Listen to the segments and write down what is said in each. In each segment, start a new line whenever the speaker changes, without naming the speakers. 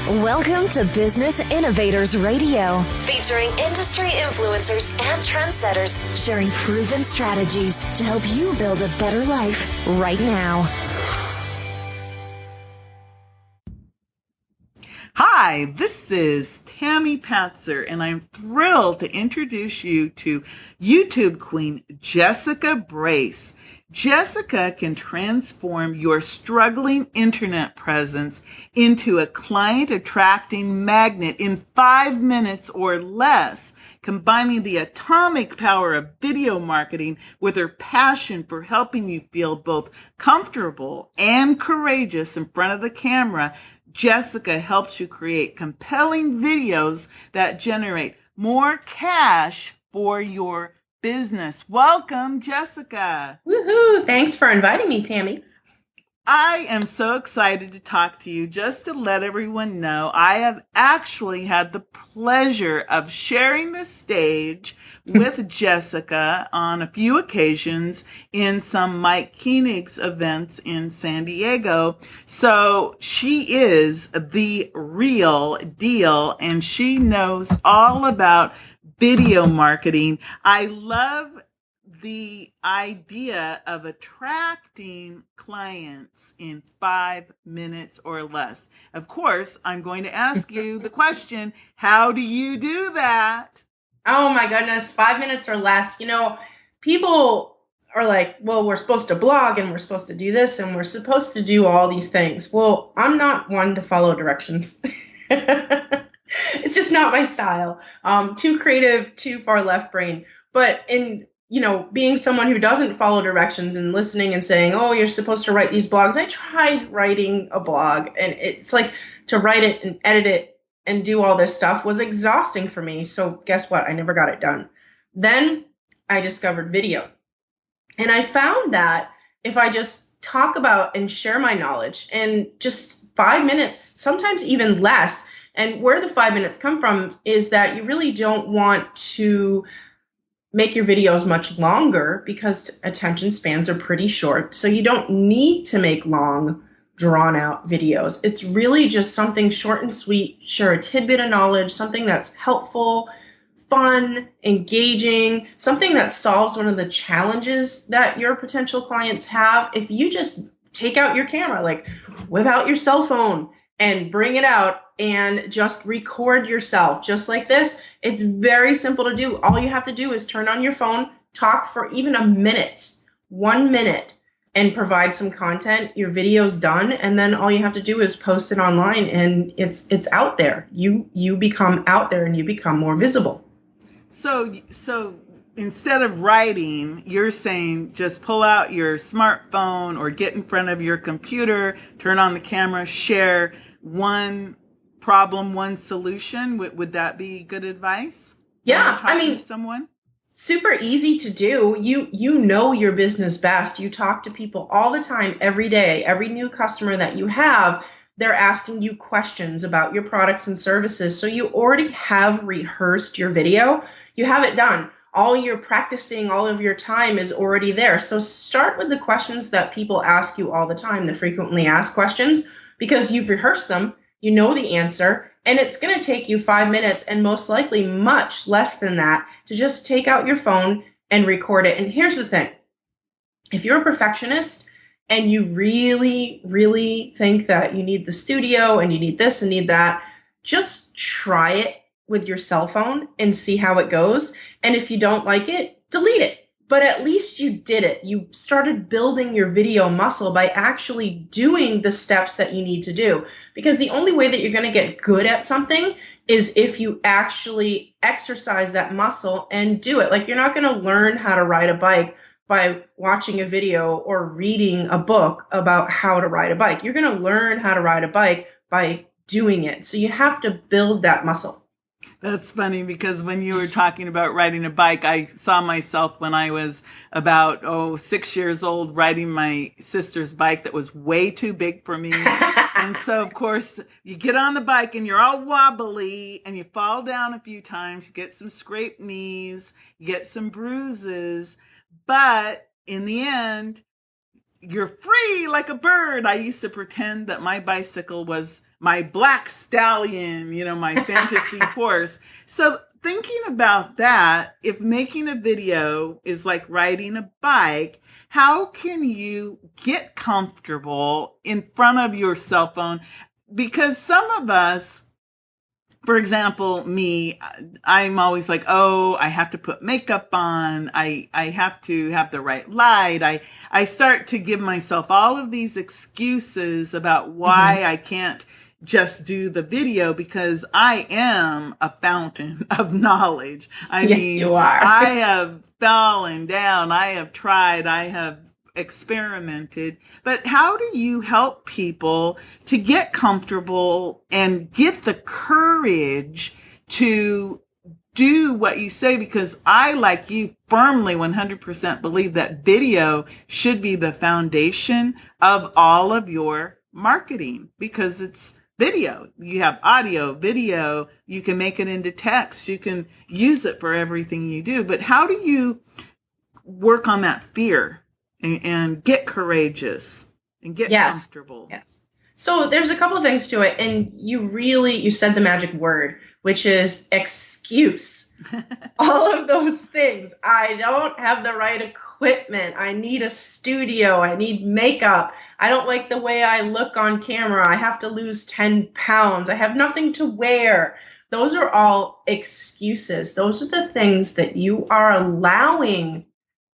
Welcome to Business Innovators Radio, featuring industry influencers and trendsetters sharing proven strategies to help you build a better life right now.
Hi, this is Tammy Patzer, and I'm thrilled to introduce you to YouTube queen Jessica Brace. Jessica can transform your struggling internet presence into a client-attracting magnet in 5 minutes or less, combining the atomic power of video marketing with her passion for helping you feel both comfortable and courageous in front of the camera. Jessica helps you create compelling videos that generate more cash for your business. Welcome, Jessica.
Woohoo! Thanks for inviting me, Tammy.
I am so excited to talk to you. Just to let everyone know, I have actually had the pleasure of sharing the stage with Jessica on a few occasions in some Mike Koenig's events in San Diego. So she is the real deal, and she knows all about video marketing. I love the idea of attracting clients in 5 minutes or less. Of course, I'm going to ask you the question, how do you do that?
Oh my goodness, 5 minutes or less. You know, people are like, well, we're supposed to blog and we're supposed to do this and we're supposed to do all these things. Well, I'm not one to follow directions. It's just not my style. Too creative, too far left brain. But being someone who doesn't follow directions and listening and saying, oh, you're supposed to write these blogs. I tried writing a blog, and it's like to write it and edit it and do all this stuff was exhausting for me. So guess what? I never got it done. Then I discovered video. And I found that if I just talk about and share my knowledge and just 5 minutes, sometimes even less, and where the 5 minutes come from is that you really don't want to make your videos much longer because attention spans are pretty short. So you don't need to make long, drawn out videos. It's really just something short and sweet, share a tidbit of knowledge, something that's helpful, fun, engaging, something that solves one of the challenges that your potential clients have. If you just take out your camera, like whip out your cell phone and bring it out and just record yourself just like this. It's very simple to do. All you have to do is turn on your phone, talk for even a minute, 1 minute, and provide some content. Your video's done, and then all you have to do is post it online, and it's out there. You become out there, and you become more visible.
So instead of writing, you're saying just pull out your smartphone or get in front of your computer, turn on the camera, share one problem, one solution. Would that be good advice?
Yeah, I mean,
to someone?
Super easy to do. You know your business best. You talk to people all the time, every day. Every new customer that you have, they're asking you questions about your products and services. So you already have rehearsed your video. You have it done. All your practicing, all of your time is already there. So start with the questions that people ask you all the time, the frequently asked questions, because you've rehearsed them. You know the answer, and it's going to take you 5 minutes and most likely much less than that to just take out your phone and record it. And here's the thing. If you're a perfectionist and you really, really think that you need the studio and you need this and need that, just try it with your cell phone and see how it goes. And if you don't like it, delete it. But at least you did it. You started building your video muscle by actually doing the steps that you need to do. Because the only way that you're going to get good at something is if you actually exercise that muscle and do it. Like, you're not going to learn how to ride a bike by watching a video or reading a book about how to ride a bike. You're going to learn how to ride a bike by doing it. So you have to build that muscle.
That's funny because when you were talking about riding a bike, I saw myself when I was about 6 years old riding my sister's bike that was way too big for me. And so, of course, you get on the bike and you're all wobbly and you fall down a few times. You get some scraped knees, you get some bruises. But in the end, you're free like a bird. I used to pretend that my bicycle was my black stallion, my fantasy horse. So thinking about that, if making a video is like riding a bike, how can you get comfortable in front of your cell phone? Because some of us, for example, me, I'm always like, oh, I have to put makeup on. I have to have the right light. I start to give myself all of these excuses about why I can't just do the video, because I am a fountain of knowledge. I
Yes,
mean,
you are.
I have fallen down. I have tried. I have experimented. But how do you help people to get comfortable and get the courage to do what you say? Because I, like you, firmly 100% believe that video should be the foundation of all of your marketing, because it's video. You have audio, video, you can make it into text, you can use it for everything you do. But how do you work on that fear and get courageous and get comfortable?
Yes. So there's a couple of things to it. And you said the magic word, which is excuse. All of those things. I don't have the right equipment. I need a studio. I need makeup. I don't like the way I look on camera. I have to lose 10 pounds. I have nothing to wear. Those are all excuses. Those are the things that you are allowing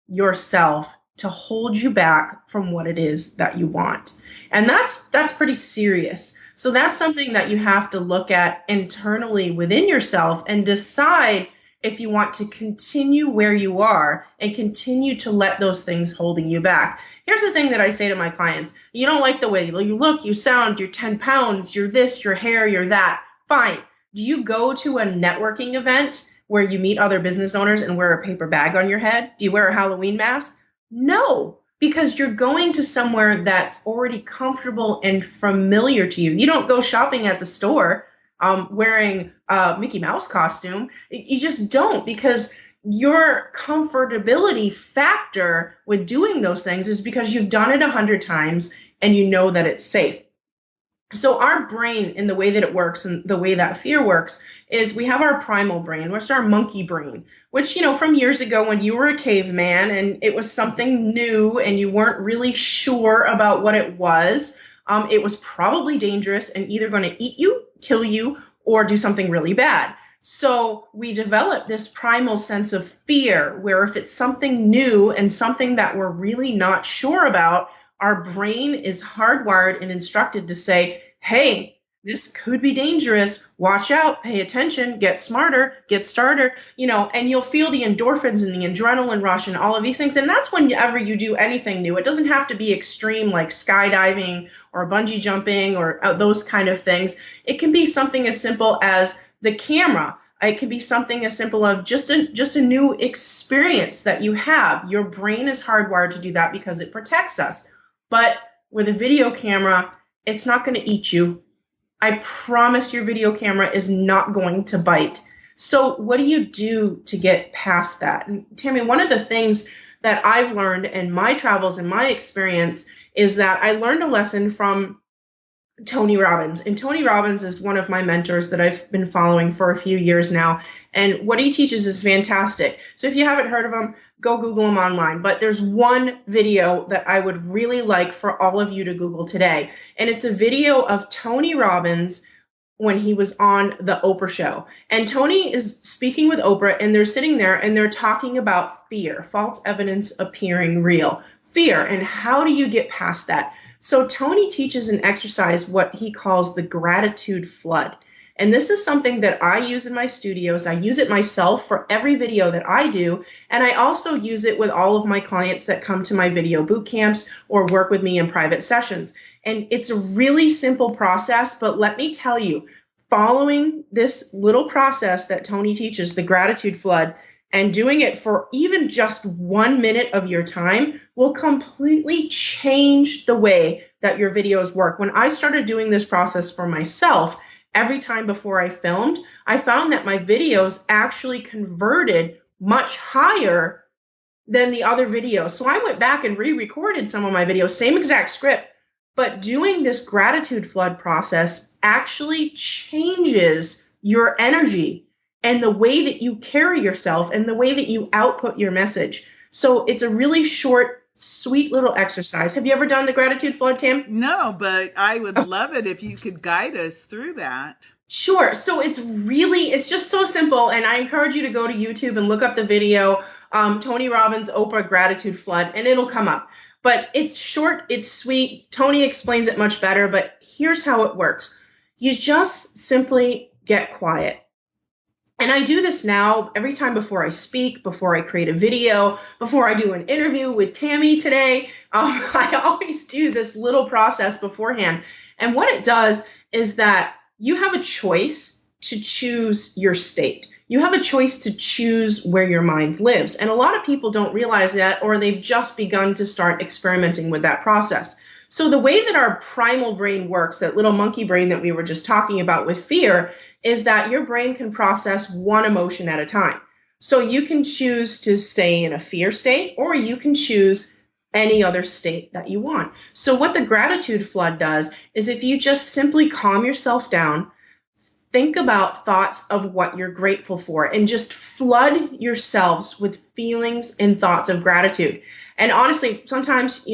yourself to hold you back from what it is that you want. And that's pretty serious. So that's something that you have to look at internally within yourself and decide if you want to continue where you are and continue to let those things holding you back. Here's the thing that I say to my clients. You don't like the way you look, you sound, you're 10 pounds, you're this, your hair, you're that. Fine. Do you go to a networking event where you meet other business owners and wear a paper bag on your head? Do you wear a Halloween mask? No, because you're going to somewhere that's already comfortable and familiar to you. You don't go shopping at the store wearing a Mickey Mouse costume. You just don't, because your comfortability factor with doing those things is because you've done it 100 times and you know that it's safe. So our brain, in the way that it works and the way that fear works, is we have our primal brain, which is our monkey brain, which, from years ago when you were a caveman and it was something new and you weren't really sure about what it was probably dangerous and either going to eat you, kill you, or do something really bad. So we develop this primal sense of fear where if it's something new and something that we're really not sure about, our brain is hardwired and instructed to say, hey, this could be dangerous. Watch out, pay attention, get smarter, get started, and you'll feel the endorphins and the adrenaline rush and all of these things. And that's whenever you do anything new. It doesn't have to be extreme like skydiving or bungee jumping or those kind of things. It can be something as simple as the camera. It could be something as simple of just a new experience that you have. Your brain is hardwired to do that because it protects us. But with a video camera, it's not going to eat you. I promise your video camera is not going to bite. So what do you do to get past that? And Tammy, one of the things that I've learned in my travels and my experience is that I learned a lesson from Tony Robbins. And Tony Robbins is one of my mentors that I've been following for a few years now. And what he teaches is fantastic. So if you haven't heard of him, go Google him online. But there's one video that I would really like for all of you to Google today. And it's a video of Tony Robbins when he was on the Oprah show. And Tony is speaking with Oprah, and they're sitting there and they're talking about fear, false evidence appearing real, fear. And how do you get past that? So Tony teaches an exercise, what he calls the gratitude flood. And this is something that I use in my studios. I use it myself for every video that I do. And I also use it with all of my clients that come to my video boot camps or work with me in private sessions. And it's a really simple process, but let me tell you, following this little process that Tony teaches, the gratitude flood, and doing it for even just 1 minute of your time will completely change the way that your videos work. When I started doing this process for myself, every time before I filmed, I found that my videos actually converted much higher than the other videos. So I went back and re-recorded some of my videos, same exact script, But doing this gratitude flood process actually changes your energy and the way that you carry yourself and the way that you output your message. So it's a really short, sweet little exercise. Have you ever done the gratitude flood, Tam?
No, but I would love it if you could guide us through that.
Sure. So it's just so simple. And I encourage you to go to YouTube and look up the video, Tony Robbins, Oprah Gratitude Flood, and it'll come up. But it's short, it's sweet. Tony explains it much better, but here's how it works. You just simply get quiet. And I do this now every time before I speak, before I create a video, before I do an interview with Tammy today. I always do this little process beforehand. And what it does is that you have a choice to choose your state. You have a choice to choose where your mind lives. And a lot of people don't realize that, or they've just begun to start experimenting with that process. So the way that our primal brain works, that little monkey brain that we were just talking about with fear, is that your brain can process one emotion at a time. So you can choose to stay in a fear state, or you can choose any other state that you want. So what the gratitude flood does is if you just simply calm yourself down, think about thoughts of what you're grateful for, and just flood yourselves with feelings and thoughts of gratitude. And honestly, sometimes,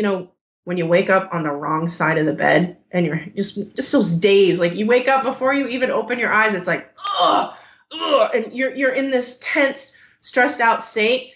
when you wake up on the wrong side of the bed and you're just those days, like you wake up before you even open your eyes, it's like, ugh, and you're in this tense, stressed out state,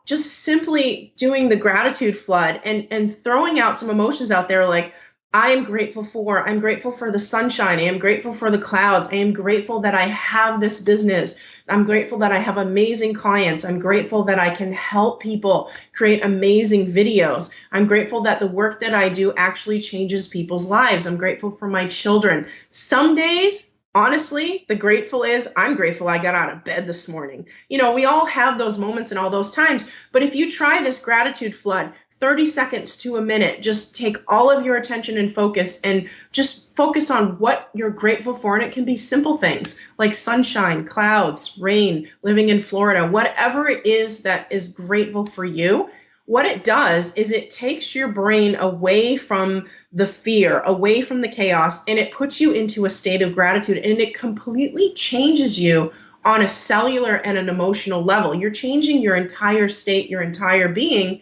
just simply doing the gratitude flood and throwing out some emotions out there like, I'm grateful for the sunshine. I am grateful for the clouds. I am grateful that I have this business. I'm grateful that I have amazing clients. I'm grateful that I can help people create amazing videos. I'm grateful that the work that I do actually changes people's lives. I'm grateful for my children. Some days, honestly, the grateful is I'm grateful I got out of bed this morning. We all have those moments and all those times. But if you try this gratitude flood, 30 seconds to a minute, just take all of your attention and just focus on what you're grateful for. And it can be simple things like sunshine, clouds, rain, living in Florida, whatever it is that is grateful for you. What it does is it takes your brain away from the fear, away from the chaos, and it puts you into a state of gratitude, and it completely changes you on a cellular and an emotional level. You're changing your entire state, your entire being,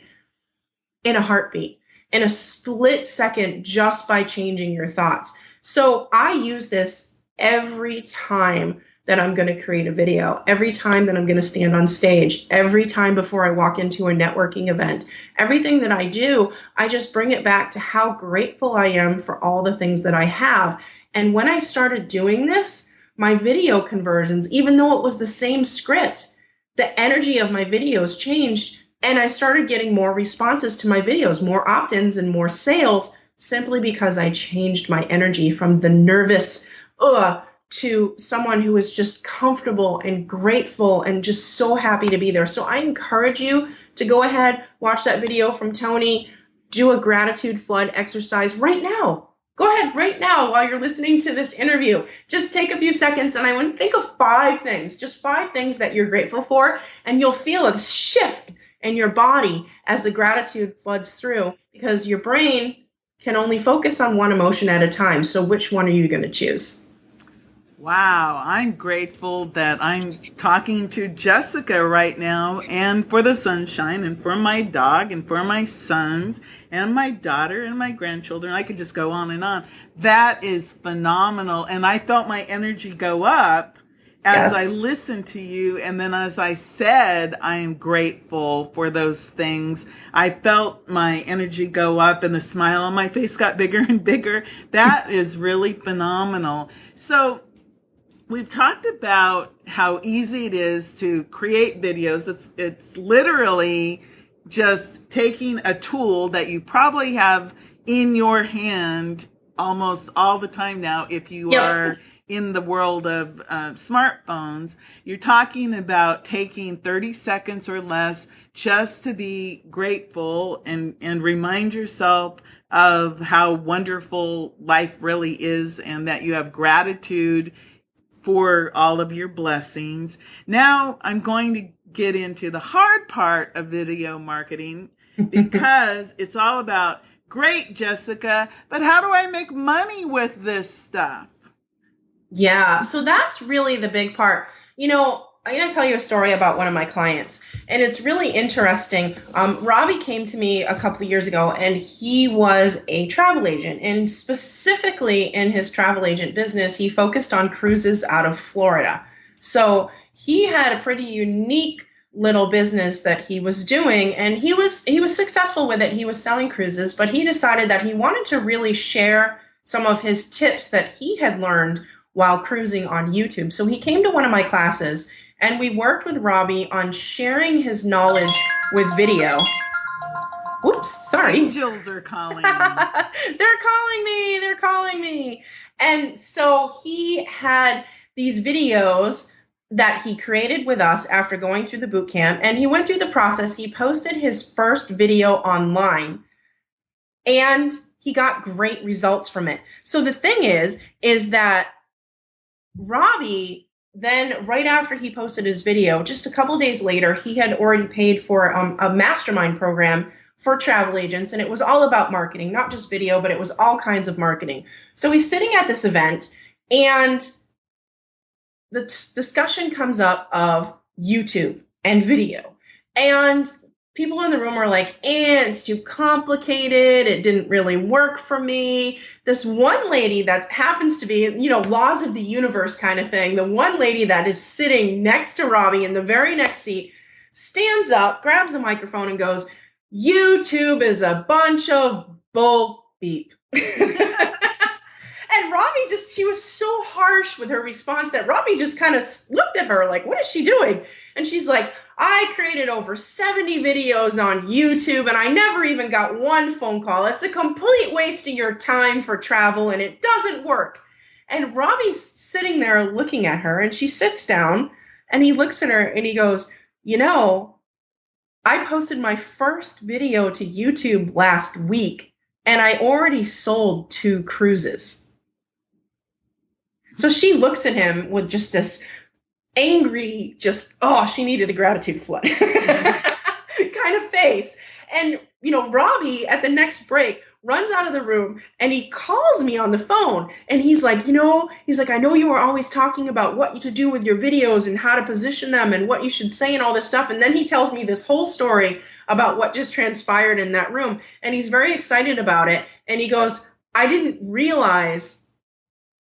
in a heartbeat, in a split second, just by changing your thoughts. So I use this every time that I'm going to create a video, every time that I'm going to stand on stage, every time before I walk into a networking event. Everything that I do, I just bring it back to how grateful I am for all the things that I have. And when I started doing this, my video conversions, even though it was the same script, the energy of my videos changed. And I started getting more responses to my videos, more opt-ins and more sales, simply because I changed my energy from the nervous to someone who is just comfortable and grateful and just so happy to be there. So I encourage you to go ahead, watch that video from Tony, do a gratitude flood exercise right now. Go ahead right now while you're listening to this interview. Just take a few seconds and I want to think of 5 things, just 5 things that you're grateful for, and you'll feel a shift in your body as the gratitude floods through, because your brain can only focus on one emotion at a time. So which one are you going to choose?
Wow, I'm grateful that I'm talking to Jessica right now, and for the sunshine, and for my dog, and for my sons, and my daughter, and my grandchildren. I could just go on and on. That is phenomenal. And I felt my energy go up as I listened to you, and then as I said, I am grateful for those things. I felt my energy go up and the smile on my face got bigger and bigger. That is really phenomenal. So we've talked about how easy it is to create videos. It's literally just taking a tool that you probably have in your hand almost all the time now if you are in the world of smartphones. You're talking about taking 30 seconds or less just to be grateful and remind yourself of how wonderful life really is, and that you have gratitude for all of your blessings. Now I'm going to get into the hard part of video marketing, because it's all about Great, Jessica. But how do I make money with this stuff?
Yeah, so that's really the big part. I'm going to tell you a story about one of my clients, and it's really interesting. Robbie came to me a couple of years ago, and he was a travel agent, and specifically in his travel agent business, he focused on cruises out of Florida. So he had a pretty unique little business that he was doing, and he was successful with it. He was selling cruises, but he decided that he wanted to really share some of his tips that he had learned while cruising on YouTube. So he came to one of my classes, and we worked with Robbie on sharing his knowledge with video. Oops, sorry.
Angels are calling.
They're calling me. And so he had these videos that he created with us after going through the boot camp, and he went through the process. He posted his first video online, and he got great results from it. So the thing is that Robbie, then right after he posted his video, just a couple days later, he had already paid for a mastermind program for travel agents, and it was all about marketing, not just video, but it was all kinds of marketing. So he's sitting at this event, and the discussion comes up of YouTube and video, and people in the room are like, it's too complicated. It didn't really work for me. This one lady that happens to be, laws of the universe kind of thing, the one lady that is sitting next to Robbie in the very next seat stands up, grabs a microphone, and goes, YouTube is a bunch of bull beep. And Robbie she was so harsh with her response that Robbie just kind of looked at her like, what is she doing? And she's like, I created over 70 videos on YouTube, and I never even got one phone call. It's a complete waste of your time for travel, and it doesn't work. And Robbie's sitting there looking at her, and she sits down, and he looks at her, and he goes, I posted my first video to YouTube last week, and I already sold 2 cruises. So she looks at him with just this angry, she needed a gratitude flood kind of face. And, Robbie at the next break runs out of the room, and he calls me on the phone, and he's like, I know you were always talking about what to do with your videos and how to position them and what you should say and all this stuff. And then he tells me this whole story about what just transpired in that room, and he's very excited about it. And he goes, I didn't realize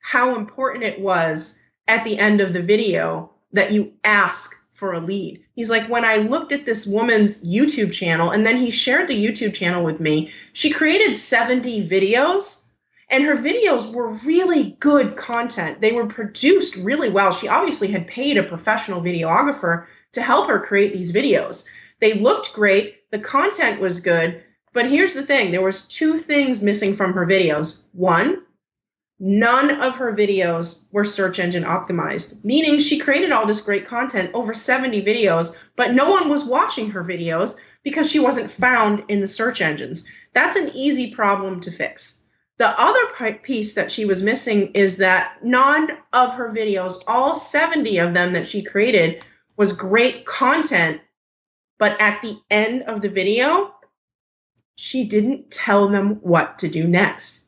how important it was at the end of the video that you ask for a lead. He's like, when I looked at this woman's YouTube channel, and then he shared the YouTube channel with me, she created 70 videos, and her videos were really good content. They were produced really well. She obviously had paid a professional videographer to help her create these videos. They looked great. The content was good. But here's the thing. There was 2 things missing from her videos. One, none of her videos were search engine optimized, meaning she created all this great content, over 70 videos, but no one was watching her videos because she wasn't found in the search engines. That's an easy problem to fix. The other piece that she was missing is that none of her videos, all 70 of them that she created, was great content, but at the end of the video, she didn't tell them what to do next.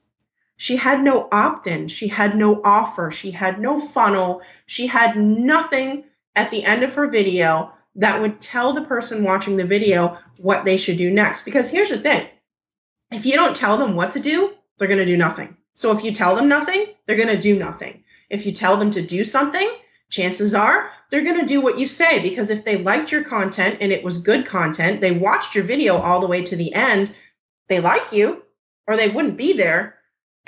She had no opt-in. She had no offer. She had no funnel. She had nothing at the end of her video that would tell the person watching the video what they should do next. Because here's the thing. If you don't tell them what to do, they're going to do nothing. So if you tell them nothing, they're going to do nothing. If you tell them to do something, chances are they're going to do what you say. Because if they liked your content and it was good content, they watched your video all the way to the end, they like you, or they wouldn't be there.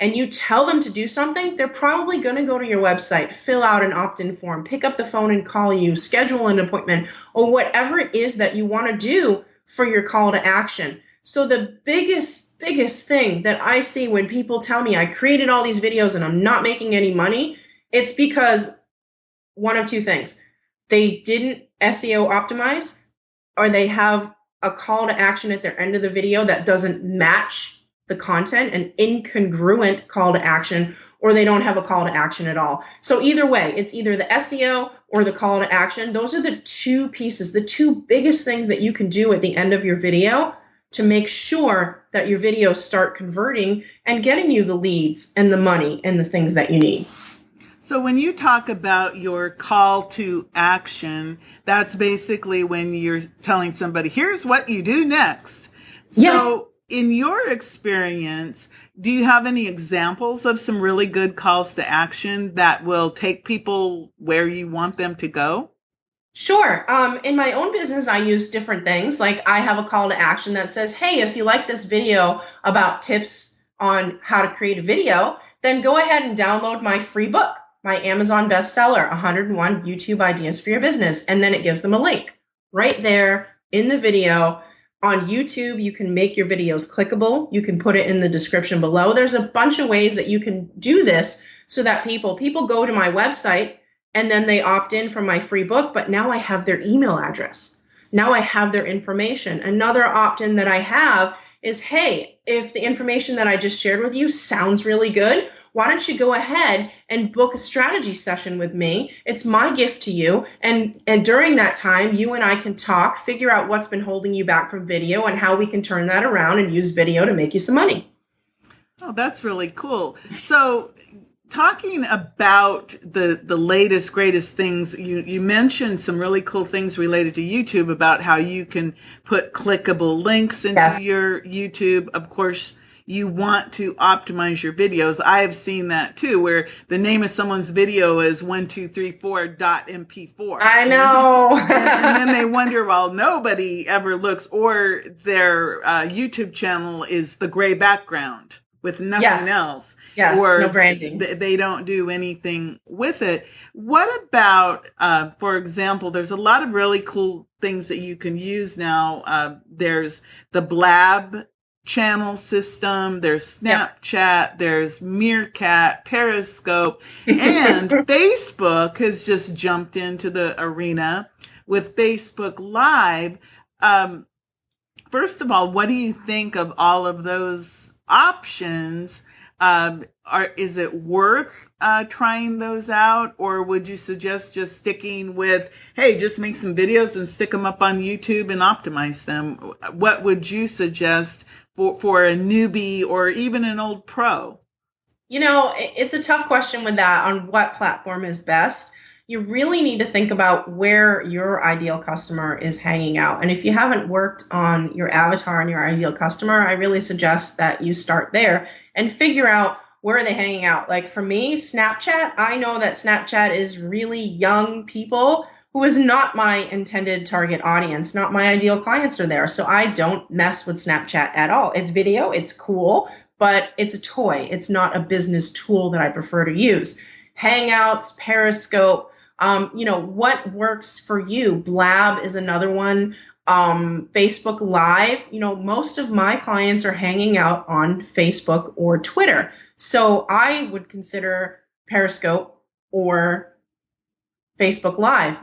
And you tell them to do something, they're probably going to go to your website, fill out an opt-in form, pick up the phone and call you, schedule an appointment, or whatever it is that you want to do for your call to action. So the biggest thing that I see when people tell me I created all these videos and I'm not making any money, it's because one of 2 things. They didn't SEO optimize, or they have a call to action at their end of the video that doesn't match the content, an incongruent call to action, or they don't have a call to action at all. So either way, it's either the SEO or the call to action. Those are the 2 pieces, the 2 biggest things that you can do at the end of your video to make sure that your videos start converting and getting you the leads and the money and the things that you need.
So when you talk about your call to action, that's basically when you're telling somebody, here's what you do next.
Yeah.
So in your experience, do you have any examples of some really good calls to action that will take people where you want them to go?
Sure. In my own business, I use different things. Like I have a call to action that says, hey, if you like this video about tips on how to create a video, then go ahead and download my free book, my Amazon bestseller, 101 YouTube Ideas for Your Business. And then it gives them a link right there in the video. On YouTube, you can make your videos clickable. You can put it in the description below. There's a bunch of ways that you can do this so that people go to my website and then they opt in for my free book, but now I have their email address. Now I have their information. Another opt-in that I have is, hey, if the information that I just shared with you sounds really good, why don't you go ahead and book a strategy session with me? It's my gift to you. And during that time, you and I can talk, figure out what's been holding you back from video and how we can turn that around and use video to make you some money.
Oh, that's really cool. So talking about the latest, greatest things, you mentioned some really cool things related to YouTube about how you can put clickable links into your YouTube. Of course, you want to optimize your videos. I have seen that too, where the name of someone's video is 1234.mp4.
I know.
and then they wonder, well, nobody ever looks, or their YouTube channel is the gray background with nothing else.
Yes,
or
no branding.
They don't do anything with it. What about, for example, there's a lot of really cool things that you can use now. There's the Blab channel system, there's Snapchat, there's Meerkat, Periscope, and Facebook has just jumped into the arena with Facebook Live. First of all, what do you think of all of those options? Is it worth trying those out, or would you suggest just sticking with, hey, just make some videos and stick them up on YouTube and optimize them? What would you suggest for a newbie or even an old pro?
You know, it's a tough question with that on what platform is best. You really need to think about where your ideal customer is hanging out. And if you haven't worked on your avatar and your ideal customer, I really suggest that you start there and figure out where are they hanging out. Like for me, Snapchat, I know that Snapchat is really young people who is not my intended target audience, not my ideal clients are there. So I don't mess with Snapchat at all. It's video, it's cool, but it's a toy. It's not a business tool that I prefer to use. Hangouts, Periscope, what works for you? Blab is another one. Facebook Live, most of my clients are hanging out on Facebook or Twitter. So I would consider Periscope or Facebook Live,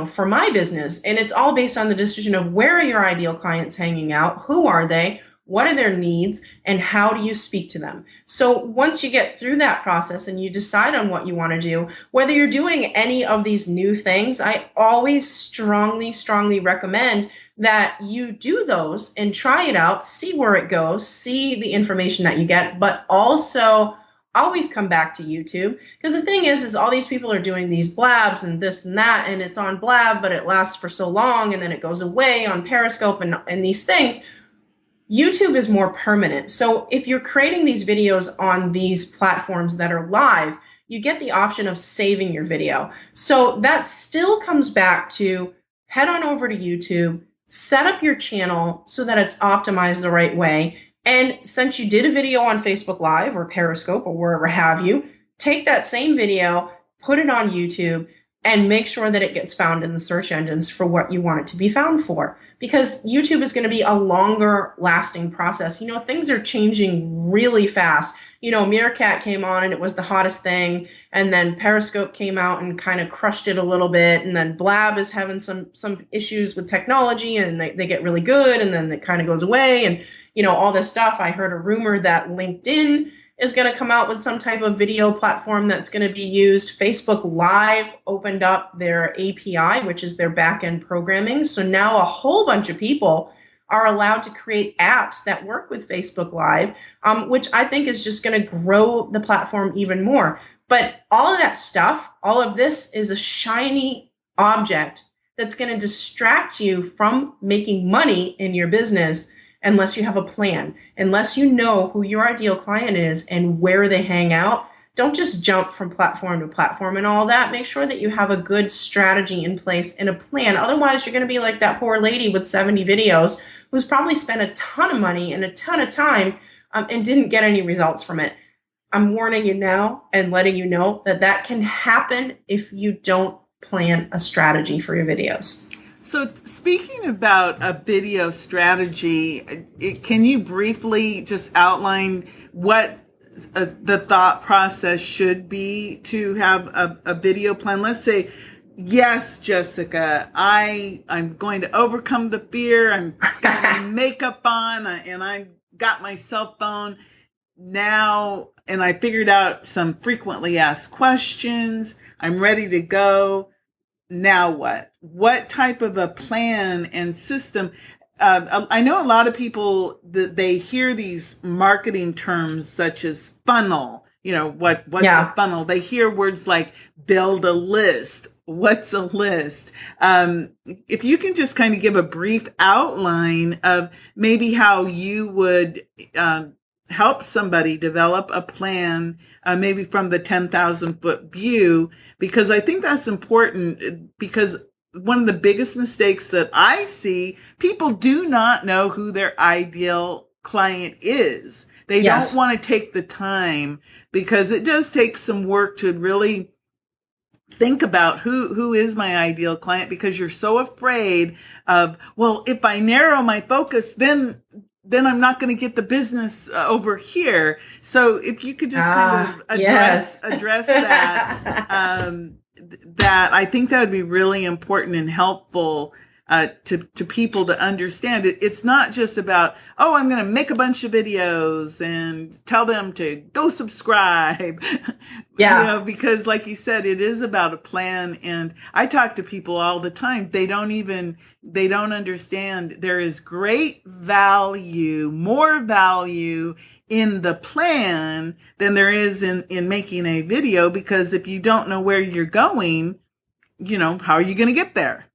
for my business. And it's all based on the decision of where are your ideal clients hanging out? Who are they? What are their needs? And how do you speak to them? So once you get through that process and you decide on what you want to do, whether you're doing any of these new things, I always strongly, strongly recommend that you do those and try it out, see where it goes, see the information that you get, but also always come back to YouTube. Because the thing is all these people are doing these blabs and this and that, and it's on Blab, but it lasts for so long, and then it goes away on Periscope and these things. YouTube is more permanent. So if you're creating these videos on these platforms that are live, you get the option of saving your video. So that still comes back to head on over to YouTube, set up your channel so that it's optimized the right way. And since you did a video on Facebook Live or Periscope or wherever have you, take that same video, put it on YouTube, and make sure that it gets found in the search engines for what you want it to be found for. Because YouTube is going to be a longer lasting process. Things are changing really fast. Meerkat came on and it was the hottest thing. And then Periscope came out and kind of crushed it a little bit. And then Blab is having some issues with technology, and they get really good, and then it kind of goes away. And, all this stuff. I heard a rumor that LinkedIn is going to come out with some type of video platform that's going to be used. Facebook Live opened up their API, which is their back-end programming. So now a whole bunch of people are allowed to create apps that work with Facebook Live, which I think is just going to grow the platform even more. But all of that stuff, all of this is a shiny object that's going to distract you from making money in your business unless you have a plan, unless you know who your ideal client is and where they hang out. Don't just jump from platform to platform and all that. Make sure that you have a good strategy in place and a plan. Otherwise, you're going to be like that poor lady with 70 videos who's probably spent a ton of money and a ton of time and didn't get any results from it. I'm warning you now and letting you know that that can happen if you don't plan a strategy for your videos.
So speaking about a video strategy, can you briefly just outline what the thought process should be to have a video plan? Let's say, yes, Jessica, I'm going to overcome the fear. I'm got my makeup on and I got my cell phone now, and I figured out some frequently asked questions. I'm ready to go. Now what? What type of a plan and system? I know a lot of people, they hear these marketing terms such as funnel. What's a funnel? They hear words like build a list. What's a list? If you can just kind of give a brief outline of maybe how you would help somebody develop a plan, maybe from the 10,000 foot view, because I think that's important, because one of the biggest mistakes that I see, people do not know who their ideal client is. They don't want to take the time, because it does take some work to really think about who is my ideal client, because you're so afraid of, well, if I narrow my focus, then I'm not going to get the business over here. So if you could just kind of address that, that I think that would be really important and helpful to people to understand it. It's not just about, oh, I'm going to make a bunch of videos and tell them to go subscribe. Because like you said, it is about a plan. And I talk to people all the time. They don't understand there is great value, more value in the plan than there is in making a video, because if you don't know where you're going, how are you going to get there?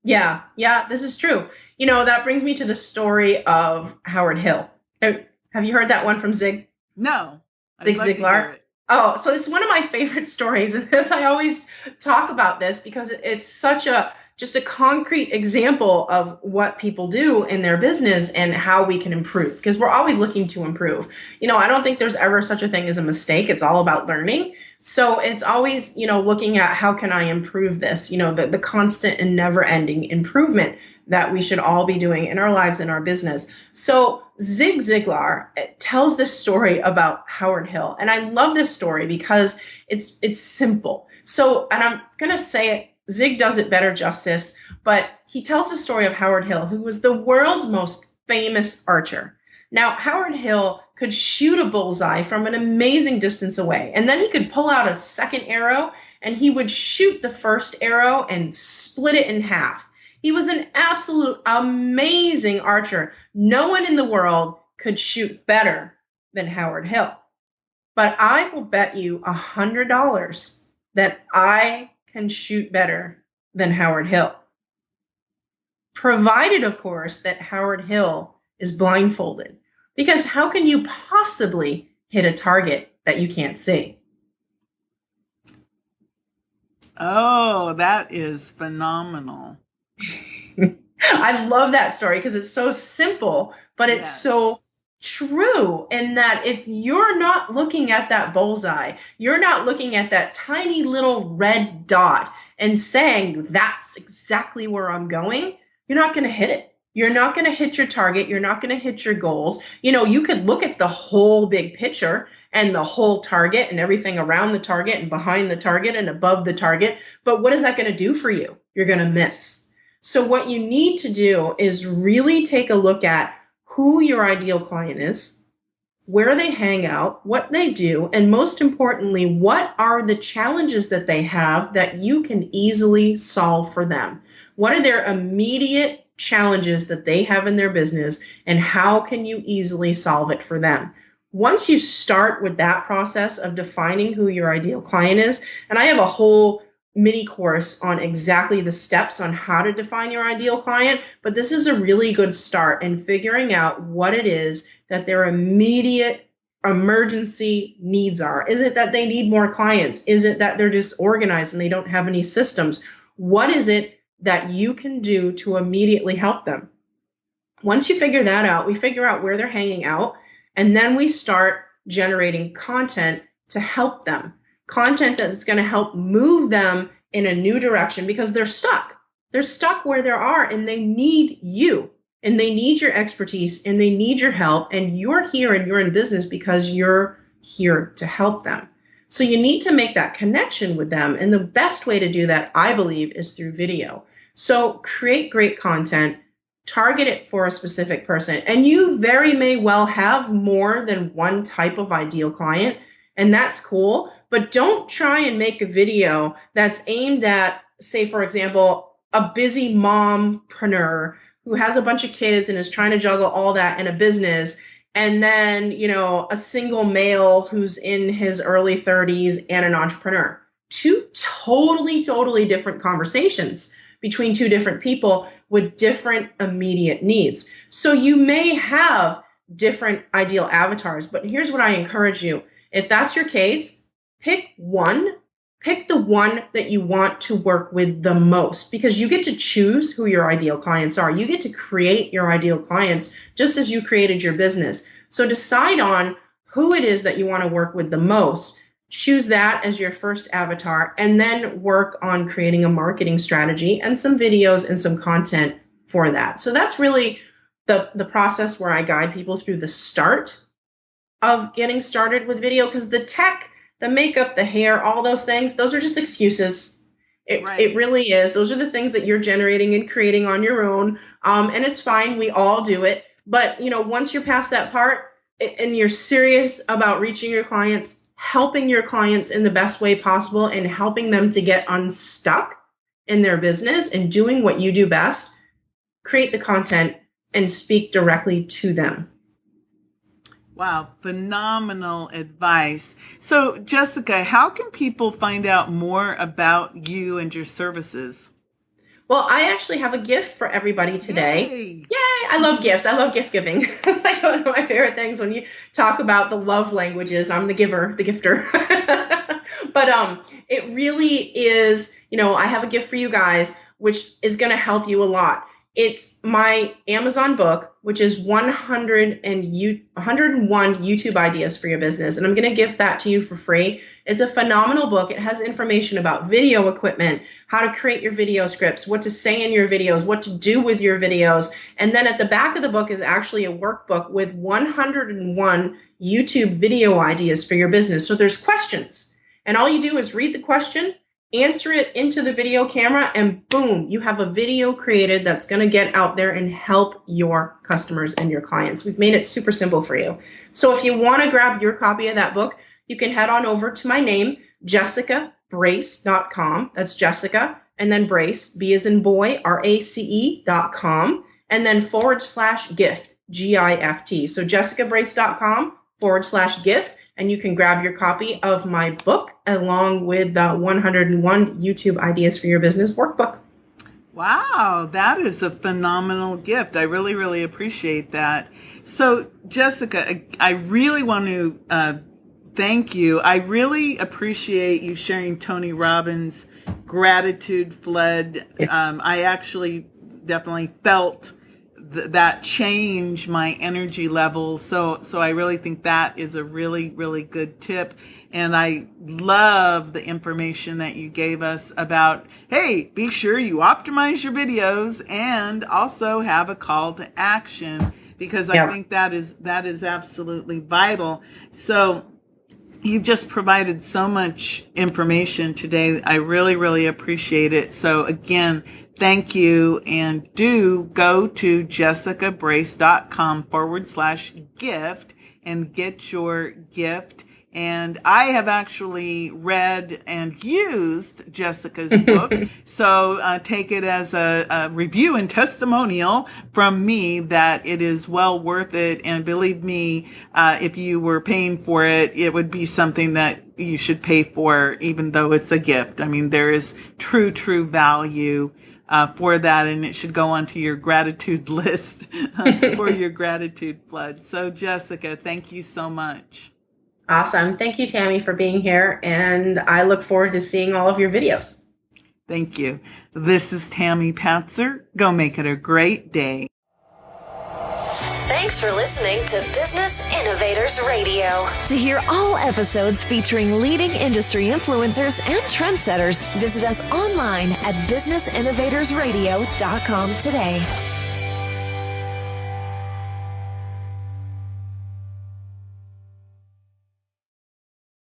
Yeah, this is true. That brings me to the story of Howard Hill. Have you heard that one from Zig?
No.
Zig Ziglar? Oh, so it's one of my favorite stories. And I always talk about this because it's such just a concrete example of what people do in their business and how we can improve, because we're always looking to improve. I don't think there's ever such a thing as a mistake. It's all about learning. So it's always, looking at how can I improve this, the constant and never ending improvement that we should all be doing in our lives, in our business. So Zig Ziglar tells this story about Howard Hill. And I love this story because it's simple. So, and I'm going to say it, Zig does it better justice, but he tells the story of Howard Hill, who was the world's most famous archer. Now, Howard Hill could shoot a bullseye from an amazing distance away, and then he could pull out a second arrow, and he would shoot the first arrow and split it in half. He was an absolute amazing archer. No one in the world could shoot better than Howard Hill. But I will bet you $100 that I can shoot better than Howard Hill. Provided, of course, that Howard Hill is blindfolded. Because how can you possibly hit a target that you can't see?
Oh, that is phenomenal.
I love that story because it's so simple, but it's so true in that if you're not looking at that bullseye, you're not looking at that tiny little red dot and saying, that's exactly where I'm going, you're not going to hit it. You're not going to hit your target. You're not going to hit your goals. You could look at the whole big picture and the whole target and everything around the target and behind the target and above the target. But what is that going to do for you? You're going to miss. So what you need to do is really take a look at who your ideal client is, where they hang out, what they do, and most importantly, what are the challenges that they have that you can easily solve for them? What are their immediate challenges that they have in their business and how can you easily solve it for them. Once you start with that process of defining who your ideal client is, and I have a whole mini course on exactly the steps on how to define your ideal client, but this is a really good start in figuring out what it is that their immediate emergency needs are. Is it that they need more clients? Is it that they're disorganized and they don't have any systems? What is it that you can do to immediately help them? Once you figure that out, we figure out where they're hanging out, and then we start generating content to help them. Content that's going to help move them in a new direction because they're stuck. They're stuck where they are and they need you and they need your expertise and they need your help, and you're here and you're in business because you're here to help them. So you need to make that connection with them, and the best way to do that, I believe, is through video. So create great content, target it for a specific person, and you very may well have more than one type of ideal client, and that's cool, but don't try and make a video that's aimed at, say, for example, a busy mompreneur who has a bunch of kids and is trying to juggle all that in a business, and then, a single male who's in his early 30s and an entrepreneur. Two totally different conversations between two different people with different immediate needs. So you may have different ideal avatars, but here's what I encourage you. If that's your case, pick the one that you want to work with the most, because you get to choose who your ideal clients are. You get to create your ideal clients just as you created your business. So decide on who it is that you want to work with the most. Choose that as your first avatar, and then work on creating a marketing strategy and some videos and some content for that. So that's really the process where I guide people through the start of getting started with video, because the tech, the makeup, the hair, all those things, those are just excuses. It really is. Those are the things that you're generating and creating on your own. And it's fine. We all do it. But, once you're past that part and you're serious about reaching your clients, helping your clients in the best way possible and helping them to get unstuck in their business and doing what you do best, create the content and speak directly to them.
Wow, phenomenal advice. So, Jessica, how can people find out more about you and your services?
Well, I actually have a gift for everybody today. Yay! I love gifts. I love gift giving. It's like one of my favorite things when you talk about the love languages. I'm the giver, the gifter. But it really is, I have a gift for you guys, which is going to help you a lot. It's my Amazon book, which is 101 YouTube ideas for your business. And I'm going to give that to you for free. It's a phenomenal book. It has information about video equipment, how to create your video scripts, what to say in your videos, what to do with your videos. And then at the back of the book is actually a workbook with 101 YouTube video ideas for your business. So there's questions. And all you do is read the question, answer it into the video camera, and boom, you have a video created that's going to get out there and help your customers and your clients. We've made it super simple for you. So if you want to grab your copy of that book, you can head on over to my name, jessicabrace.com. That's Jessica, and then Brace, B as in boy, RACE.com, and then /gift, GIFT. So jessicabrace.com/gift. And you can grab your copy of my book along with the 101 YouTube Ideas for Your Business workbook.
Wow, that is a phenomenal gift. I really, really appreciate that. So, Jessica, I really want to thank you. I really appreciate you sharing Tony Robbins' gratitude flood. I actually definitely felt that change my energy level. So I really think that is a really, really good tip. And I love the information that you gave us about, hey, be sure you optimize your videos and also have a call to action, because I think that is absolutely vital. So you just provided so much information today. I really, really appreciate it. So again, thank you. And do go to jessicabrace.com /gift and get your gift. And I have actually read and used Jessica's book. So take it as a review and testimonial from me that it is well worth it. And believe me, if you were paying for it, it would be something that you should pay for, even though it's a gift. I mean, there is true value for that, and it should go onto your gratitude list for your gratitude flood. So Jessica, thank you so much.
Awesome. Thank you, Tammy, for being here, and I look forward to seeing all of your videos.
Thank you. This is Tammy Patzer. Go make it a great day.
Thanks for listening to Business Innovators Radio. To hear all episodes featuring leading industry influencers and trendsetters, visit us online at businessinnovatorsradio.com today.